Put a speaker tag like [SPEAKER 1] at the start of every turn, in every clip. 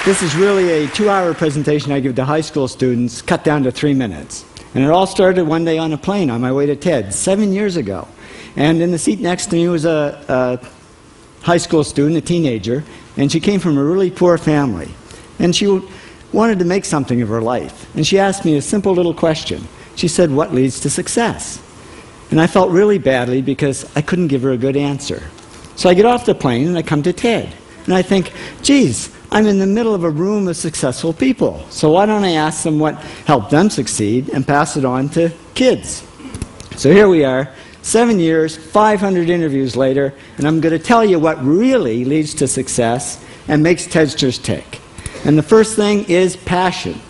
[SPEAKER 1] This is really a 2-hour presentation I give to high school students, cut down to 3 minutes. And it all started one day on a plane on my way to TED, 7 years ago. And in the seat next to me was a high school student, a teenager, and she came from a really poor family. And she wanted to make something of her life. And she asked me a simple little question. She said, "What leads to success?" And I felt really badly because I couldn't give her a good answer. So I get off the plane and I come to TED. And I think, geez, I'm in the middle of a room of successful people. So why don't I ask them what helped them succeed and pass it on to kids? So here we are, 7 years, 500 interviews later, and I'm going to tell you what really leads to success and makes TEDsters tick. And the first thing is passion.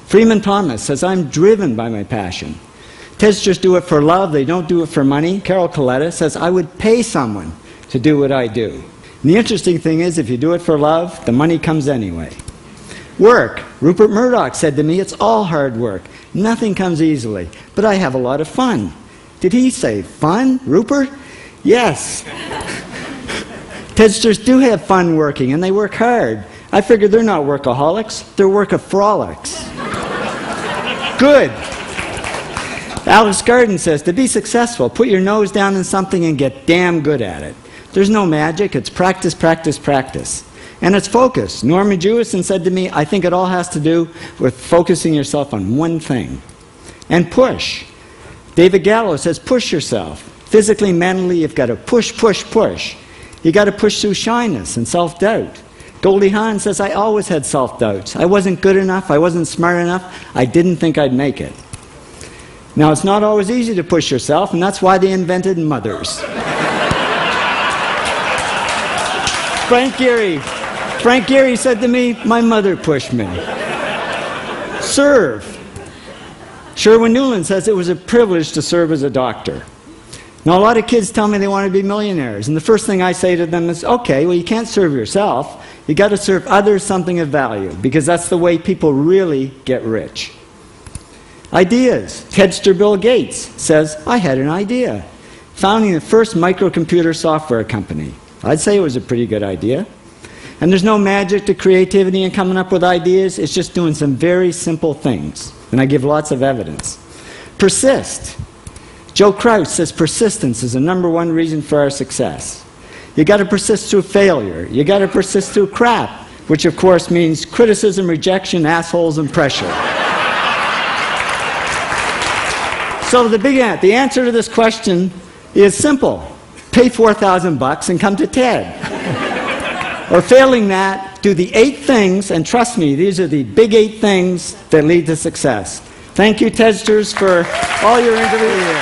[SPEAKER 1] Freeman Thomas says, "I'm driven by my passion." TEDsters do it for love, they don't do it for money. Carol Coletta says, "I would pay someone to do what I do." And the interesting thing is, if you do it for love, the money comes anyway. Work. Rupert Murdoch said to me, "It's all hard work. Nothing comes easily, but I have a lot of fun." Did he say fun, Rupert? Yes. TEDsters do have fun working, and they work hard. I figure they're not workaholics, they're workaholics. Good. Alex Garden says, to be successful, put your nose down in something and get damn good at it. There's no magic, it's practice, practice, practice. And it's focus. Norman Jewison said to me, "I think it all has to do with focusing yourself on one thing." And push. David Gallo says, push yourself. Physically, mentally, you've got to push, push, push. You've got to push through shyness and self-doubt. Goldie Hawn says, "I always had self-doubts. I wasn't good enough, I wasn't smart enough, I didn't think I'd make it." Now, it's not always easy to push yourself, and that's why they invented mothers. Frank Gehry said to me, "My mother pushed me." Serve. Sherwin Newland says it was a privilege to serve as a doctor. Now, a lot of kids tell me they want to be millionaires, and the first thing I say to them is, okay, well, you can't serve yourself. You got to serve others something of value, because that's the way people really get rich. Ideas. TEDster Bill Gates says, "I had an idea." Founding the first microcomputer software company. I'd say it was a pretty good idea. And there's no magic to creativity and coming up with ideas. It's just doing some very simple things. And I give lots of evidence. Persist. Joe Kraus says persistence is the #1 reason for our success. You got to persist through failure. You got to persist through crap, which of course means criticism, rejection, assholes, and pressure. So the answer to this question is simple. Pay $4,000 and come to TED. Or failing that, do the 8 things, and trust me, these are the big 8 things that lead to success. Thank you, TEDsters, for all your interviews.